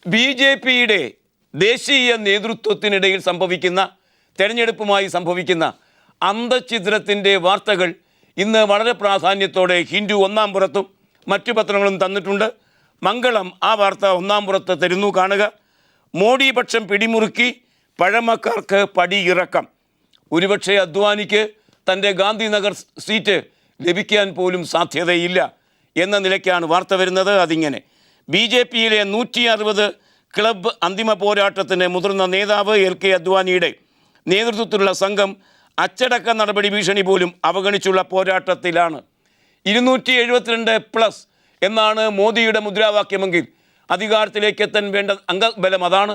ബി.ജെ.പിയുടെ ദേശീയ നേതൃത്വത്തിനിടയിൽ തെരഞ്ഞെടുപ്പുമായി സംഭവിക്കുന്ന അന്തഃഛിദ്രത്തിൻ്റെ വാർത്തകൾ ഇന്ന് വളരെ പ്രാധാന്യത്തോടെ ഹിന്ദു ഒന്നാം പുറത്തും മറ്റു പത്രങ്ങളും തന്നിട്ടുണ്ട്. മംഗളം ആ വാർത്ത ഒന്നാം പുറത്ത് തരുന്നു. കാണുക, മോഡി പക്ഷം പിടിമുറുക്കി, പഴമക്കാർക്ക് പടിയിറക്കം. ഒരുപക്ഷെ അദ്വാനിക്ക് തൻ്റെ ഗാന്ധിനഗർ സീറ്റ് ലഭിക്കാൻ പോലും സാധ്യതയില്ല എന്ന നിലയ്ക്കാണ് വാർത്ത വരുന്നത്. അതിങ്ങനെ: ബി.ജെ.പിയിലെ 160 ക്ലബ്ബ് അന്തിമ പോരാട്ടത്തിന് മുതിർന്ന നേതാവ് എൽ.കെ. അദ്വാനിയുടെ നേതൃത്വത്തിലുള്ള സംഘം അച്ചടക്ക നടപടി ഭീഷണി പോലും അവഗണിച്ചുള്ള പോരാട്ടത്തിലാണ്. 272+ എന്നാണ് മോദിയുടെ മുദ്രാവാക്യമെങ്കിൽ അധികാരത്തിലേക്ക് എത്താൻ വേണ്ട അംഗബലം അതാണ്.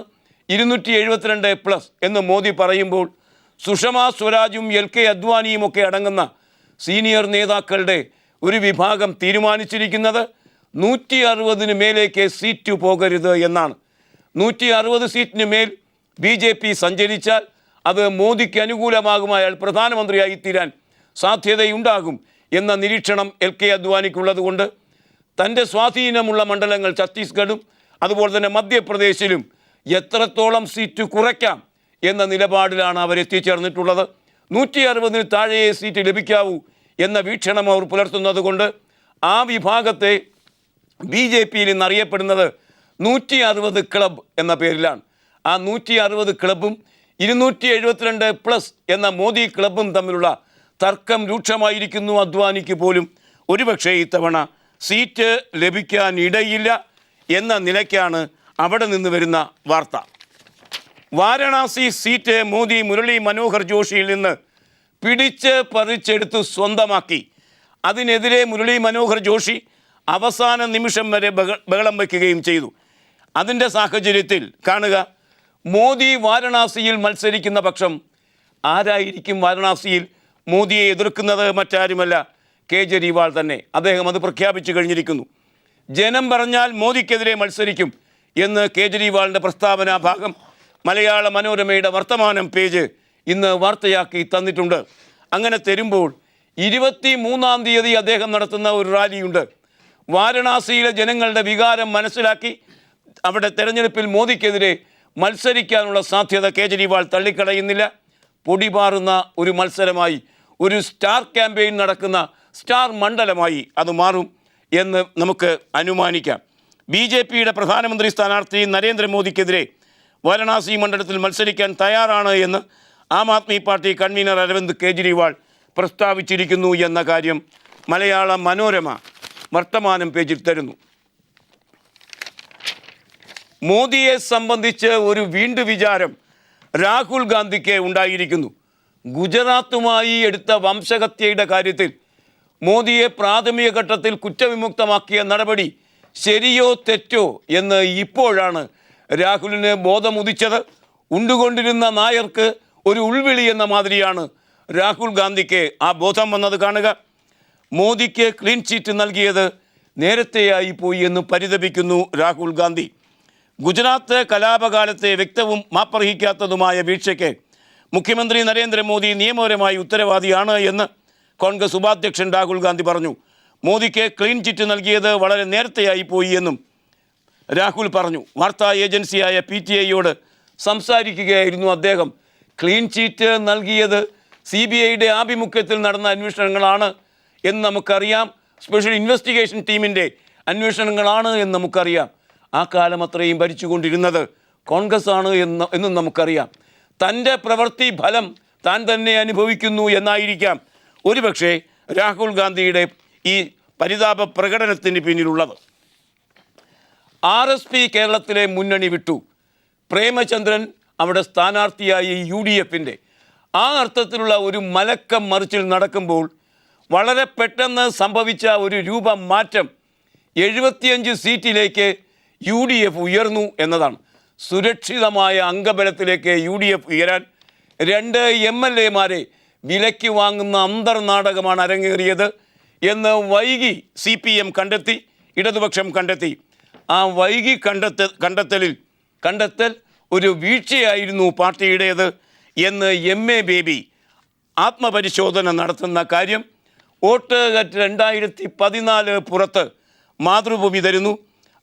272+ എന്ന് മോദി പറയുമ്പോൾ സുഷമ സ്വരാജും എൽ.കെ. അദ്വാനിയുമൊക്കെ അടങ്ങുന്ന സീനിയർ നേതാക്കളുടെ ഒരു വിഭാഗം തീരുമാനിച്ചിരിക്കുന്നത് 160 മേലേക്ക് സീറ്റ് പോകരുത് എന്നാണ്. 160 സീറ്റിന് മേൽ ബി.ജെ.പി സഞ്ചരിച്ചാൽ അത് മോദിക്ക് അനുകൂലമാകും, അയാൾ പ്രധാനമന്ത്രിയായി തീരാൻ സാധ്യതയുണ്ടാകും എന്ന നിരീക്ഷണം എൽ.കെ. അദ്വാനിക്കുള്ളതുകൊണ്ട് തൻ്റെ സ്വാധീനമുള്ള മണ്ഡലങ്ങൾ ഛത്തീസ്ഗഡും അതുപോലെ തന്നെ മധ്യപ്രദേശിലും എത്രത്തോളം സീറ്റ് കുറയ്ക്കാം എന്ന നിലപാടിലാണ് അവരെത്തിച്ചേർന്നിട്ടുള്ളത്. 160 താഴെയേ സീറ്റ് ലഭിക്കാവൂ എന്ന വീക്ഷണം അവർ പുലർത്തുന്നത് കൊണ്ട് ആ വിഭാഗത്തെ ബി.ജെ.പിയിൽ ഇന്നറിയപ്പെടുന്നത് 160 ക്ലബ് എന്ന പേരിലാണ്. ആ 160 ക്ലബും 272+ എന്ന മോദി ക്ലബും തമ്മിലുള്ള തർക്കം രൂക്ഷമായിരിക്കുന്നു. അദ്വാനിക്ക് പോലും ഒരുപക്ഷെ ഇത്തവണ സീറ്റ് ലഭിക്കാനിടയില്ല എന്ന നിലയ്ക്കാണ് അവിടെ നിന്ന് വരുന്ന വാർത്ത. വാരണാസി സീറ്റ് മോദി മുരളി മനോഹർ ജോഷിയിൽ നിന്ന് പിടിച്ച് പറിച്ചെടുത്ത് സ്വന്തമാക്കി. അതിനെതിരെ മുരളി മനോഹർ ജോഷി അവസാന നിമിഷം വരെ ബഹളം വയ്ക്കുകയും ചെയ്തു. അതിൻ്റെ സാഹചര്യത്തിൽ കാണുക, മോദി വാരണാസിയിൽ മത്സരിക്കുന്ന പക്ഷം ആരായിരിക്കും വാരണാസിയിൽ മോദിയെ എതിർക്കുന്നത്? മറ്റാരുമല്ല, കേജ്രിവാൾ തന്നെ. അദ്ദേഹം അത് പ്രഖ്യാപിച്ചു കഴിഞ്ഞിരിക്കുന്നു. ജനം പറഞ്ഞാൽ മോദിക്കെതിരെ മത്സരിക്കും എന്ന് കേജ്രിവാളിൻ്റെ പ്രസ്താവനാ ഭാഗം മലയാള മനോരമയുടെ വർത്തമാനം പേജ് ഇന്ന് വാർത്തയാക്കി തന്നിട്ടുണ്ട്. അങ്ങനെ തരുമ്പോൾ 23-ാം തീയതി അദ്ദേഹം നടത്തുന്ന ഒരു റാലിയുണ്ട്. വാരണാസിയിലെ ജനങ്ങളുടെ വികാരം മനസ്സിലാക്കി അവിടെ തെരഞ്ഞെടുപ്പിൽ മോദിക്കെതിരെ മത്സരിക്കാനുള്ള സാധ്യത കേജ്രിവാൾ തള്ളിക്കളയുന്നില്ല. പൊടിപാറുന്ന ഒരു മത്സരമായി, ഒരു സ്റ്റാർ ക്യാമ്പയിൻ നടക്കുന്ന സ്റ്റാർ മണ്ഡലമായി അത് മാറും എന്ന് നമുക്ക് അനുമാനിക്കാം. ബി.ജെ.പിയുടെ പ്രധാനമന്ത്രി സ്ഥാനാർത്ഥി നരേന്ദ്രമോദിക്കെതിരെ വാരണാസി മണ്ഡലത്തിൽ മത്സരിക്കാൻ തയ്യാറാണ് എന്ന് ആം ആദ്മി പാർട്ടി കൺവീനർ അരവിന്ദ് കേജ്രിവാൾ പ്രസ്താവിച്ചിരിക്കുന്നു എന്ന കാര്യം മലയാള മനോരമ വർത്തമാനം പേജിൽ തരുന്നു. മോദിയെ സംബന്ധിച്ച് ഒരു വിചാരം രാഹുൽ ഗാന്ധിക്ക് ഉണ്ടായിരിക്കുന്നു. ഗുജറാത്തുമായി എടുത്ത വംശഹത്യയുടെ കാര്യത്തിൽ മോദിയെ പ്രാഥമിക ഘട്ടത്തിൽ കുറ്റവിമുക്തമാക്കിയ നടപടി ശരിയോ തെറ്റോ എന്ന് ഇപ്പോഴാണ് രാഹുലിന് ബോധമുദിച്ചത്. ഉണ്ടുകൊണ്ടിരുന്ന നായർക്ക് ഒരു ഉൾവിളി എന്ന മാതിരിയാണ് രാഹുൽ ഗാന്ധിക്ക് ആ ബോധം വന്നത്. കാണുക, മോദിക്ക് ക്ലീൻ ചീറ്റ് നൽകിയത് നേരത്തെയായി പോയി എന്ന് പരിതപിക്കുന്നു രാഹുൽ ഗാന്ധി. ഗുജറാത്ത് കലാപകാലത്തെ വ്യക്തവും മാപ്പർഹിക്കാത്തതുമായ വീഴ്ചയ്ക്ക് മുഖ്യമന്ത്രി നരേന്ദ്രമോദി നിയമപരമായി ഉത്തരവാദിയാണ് എന്ന് കോൺഗ്രസ് ഉപാധ്യക്ഷൻ രാഹുൽ ഗാന്ധി പറഞ്ഞു. മോദിക്ക് ക്ലീൻ ചിറ്റ് നൽകിയത് വളരെ നേരത്തെയായി പോയി എന്നും രാഹുൽ പറഞ്ഞു. വാർത്താ ഏജൻസിയായ PTIയോട് സംസാരിക്കുകയായിരുന്നു അദ്ദേഹം. ക്ലീൻ ചീറ്റ് നൽകിയത് CBIയുടെ ആഭിമുഖ്യത്തിൽ നടന്ന അന്വേഷണങ്ങളാണ് എന്ന് നമുക്കറിയാം. സ്പെഷ്യൽ ഇൻവെസ്റ്റിഗേഷൻ ടീമിൻ്റെ അന്വേഷണങ്ങളാണ് എന്ന് നമുക്കറിയാം. ആ കാലം അത്രയും ഭരിച്ചുകൊണ്ടിരുന്നത് കോൺഗ്രസ് ആണ് എന്നും നമുക്കറിയാം. തൻ്റെ പ്രവൃത്തി ഫലം താൻ തന്നെ അനുഭവിക്കുന്നു എന്നായിരിക്കാം ഒരുപക്ഷെ രാഹുൽ ഗാന്ധിയുടെ ഈ പരിതാപ പ്രകടനത്തിന് പിന്നിലുള്ളത്. RSP കേരളത്തിലെ മുന്നണി വിട്ടു. പ്രേമചന്ദ്രൻ അവിടെ സ്ഥാനാർത്ഥിയായി UDFൻ്റെ ആ അർത്ഥത്തിലുള്ള ഒരു മലക്കം മറിച്ചിൽ നടക്കുമ്പോൾ വളരെ പെട്ടെന്ന് സംഭവിച്ച ഒരു രൂപമാറ്റം 75 സീറ്റിലേക്ക് UDF ഉയർന്നു എന്നതാണ്. സുരക്ഷിതമായ അംഗബലത്തിലേക്ക് UDF ഉയരാൻ 2 MLAമാരെ വിലയ്ക്ക് വാങ്ങുന്ന അന്തർനാടകമാണ് അരങ്ങേറിയത് എന്ന് വൈകി CPM കണ്ടെത്തി, ഇടതുപക്ഷം കണ്ടെത്തി. ആ വൈകി കണ്ടെത്തൽ ഒരു വീഴ്ചയായിരുന്നു പാർട്ടിയുടേത് എന്ന് MA ബേബി ആത്മപരിശോധന നടത്തുന്ന കാര്യം വോട്ട് 2014 പുറത്ത് മാതൃഭൂമി തരുന്നു.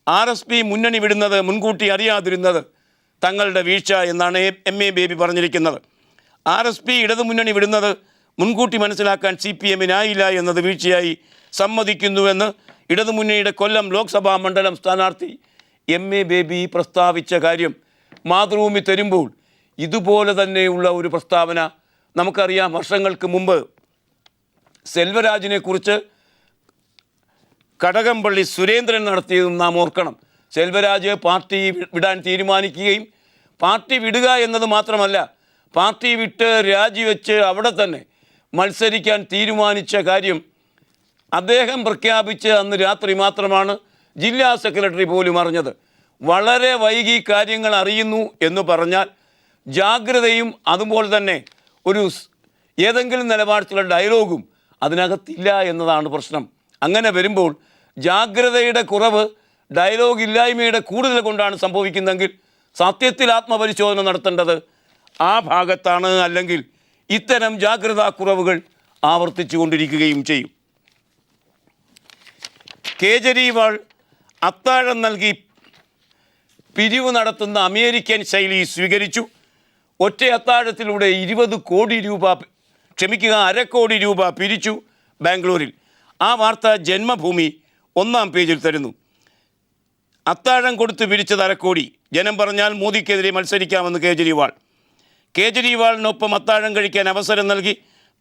RSP മുന്നണി വിടുന്നത് മുൻകൂട്ടി അറിയാതിരുന്നത് തങ്ങളുടെ വീഴ്ച എന്നാണ് MA ബേബി പറഞ്ഞിരിക്കുന്നത്. RSP ഇടതുമുന്നണി വിടുന്നത് മുൻകൂട്ടി മനസ്സിലാക്കാൻ CPM-നായില്ല എന്നത് വീഴ്ചയായി സമ്മതിക്കുന്നുവെന്ന് ഇടതുമുന്നണിയുടെ കൊല്ലം ലോക്സഭാ മണ്ഡലം സ്ഥാനാർത്ഥി MA ബേബി പ്രസ്താവിച്ച കാര്യം മാതൃഭൂമി തരുമ്പോൾ ഇതുപോലെ തന്നെയുള്ള ഒരു പ്രസ്താവന നമുക്കറിയാം. വർഷങ്ങൾക്ക് മുമ്പ് സെൽവരാജിനെ കുറിച്ച് കടകംപള്ളി സുരേന്ദ്രൻ നടത്തിയതും നാം ഓർക്കണം. സെൽവരാജ് പാർട്ടി വിടാൻ തീരുമാനിക്കുകയും പാർട്ടി വിടുക എന്നത് മാത്രമല്ല, പാർട്ടി വിട്ട് രാജിവെച്ച് അവിടെ തന്നെ മത്സരിക്കാൻ തീരുമാനിച്ച കാര്യം അദ്ദേഹം പ്രഖ്യാപിച്ച് അന്ന് രാത്രി മാത്രമാണ് ജില്ലാ സെക്രട്ടറി പോലും അറിഞ്ഞത്. വളരെ വൈകി കാര്യങ്ങൾ അറിയുന്നു എന്ന് പറഞ്ഞാൽ ജാഗ്രതയും അതുപോലെ തന്നെ ഒരു ഏതെങ്കിലും നിലപാടിലുള്ള ഡയലോഗും അതിനകത്തില്ല എന്നതാണ് പ്രശ്നം. അങ്ങനെ വരുമ്പോൾ ജാഗ്രതയുടെ കുറവ് ഡയലോഗ് ഇല്ലായ്മയുടെ കൂടുതൽ കൊണ്ടാണ് സംഭവിക്കുന്നതെങ്കിൽ സത്യത്തിൽ ആത്മപരിശോധന നടത്തേണ്ടത് ആ ഭാഗത്താണ്. അല്ലെങ്കിൽ ഇത്തരം ജാഗ്രതാ കുറവുകൾ ആവർത്തിച്ചു കൊണ്ടിരിക്കുകയും ചെയ്യും. കേജ്രിവാൾ അത്താഴം നൽകി പിരിവ് നടത്തുന്ന അമേരിക്കൻ ശൈലി സ്വീകരിച്ചു. ഒറ്റ അത്താഴത്തിലൂടെ 20 കോടി രൂപ അര കോടി രൂപ പിരിച്ചു ബാംഗ്ലൂരിൽ. ആ വാർത്ത ജന്മഭൂമി 1-ാം പേജിൽ തരുന്നു. അത്താഴം കൊടുത്ത് പിരിച്ചത് 1/2 കോടി. ജനം പറഞ്ഞാൽ മോദിക്കെതിരെ മത്സരിക്കാമെന്ന് കേജ്രിവാളിനൊപ്പം അത്താഴം കഴിക്കാൻ അവസരം നൽകി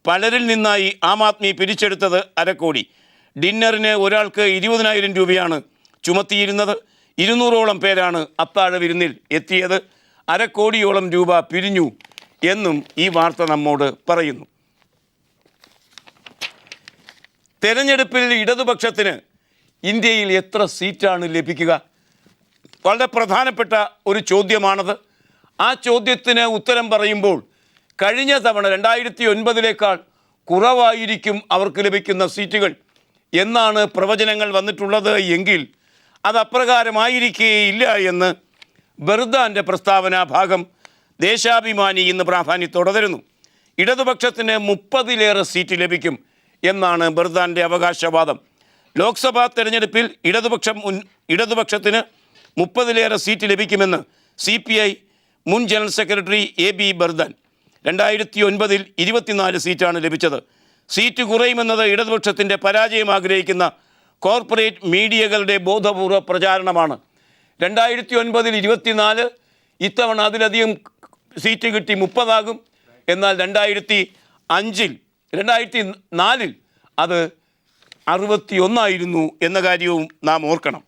പലരിൽ നിന്നായി ആം ആദ്മി പിരിച്ചെടുത്തത് 1/2 കോടി. ഡിന്നറിന് ഒരാൾക്ക് 20,000 രൂപയാണ് ചുമത്തിയിരുന്നത്. 200ഓളം പേരാണ് അത്താഴ വിരുന്നിൽ എത്തിയത്. 1/2 കോടിയോളം രൂപ പിരിഞ്ഞു എന്നും ഈ വാർത്ത നമ്മോട് പറയുന്നു. തെരഞ്ഞെടുപ്പിൽ ഇടതുപക്ഷത്തിന് ഇന്ത്യയിൽ എത്ര സീറ്റാണ് ലഭിക്കുക? വളരെ പ്രധാനപ്പെട്ട ഒരു ചോദ്യമാണത്. ആ ചോദ്യത്തിന് ഉത്തരം പറയുമ്പോൾ കഴിഞ്ഞ തവണ 2009 കുറവായിരിക്കും അവർക്ക് ലഭിക്കുന്ന സീറ്റുകൾ എന്നാണ് പ്രവചനങ്ങൾ വന്നിട്ടുള്ളത്. എങ്കിൽ അത് അപ്രകാരമായിരിക്കേയില്ല എന്ന് ബർദാൻ്റെ പ്രസ്താവന ഭാഗം ദേശാഭിമാനി ഇന്ന് പ്രാധാന്യത്തോടെ തരുന്നു. ഇടതുപക്ഷത്തിന് 30-ലേറെ സീറ്റ് ലഭിക്കും എന്നാണ് ബർദാൻ്റെ അവകാശവാദം. ലോക്സഭാ തെരഞ്ഞെടുപ്പിൽ ഇടതുപക്ഷത്തിന് 30-ലേറെ സീറ്റ് ലഭിക്കുമെന്ന് CPI മുൻ ജനറൽ സെക്രട്ടറി AB ബർദാൻ. 2009 24 സീറ്റാണ് ലഭിച്ചത്. സീറ്റ് കുറയുമെന്നത് ഇടതുപക്ഷത്തിൻ്റെ പരാജയം ആഗ്രഹിക്കുന്ന കോർപ്പറേറ്റ് മീഡിയകളുടെ ബോധപൂർവ പ്രചാരണമാണ്. 2009 24, ഇത്തവണ അതിലധികം സീറ്റ് കിട്ടി 30 ആകും. എന്നാൽ 2004 അത് 61 ആയിരുന്നു എന്ന കാര്യവും നാം ഓർക്കണം.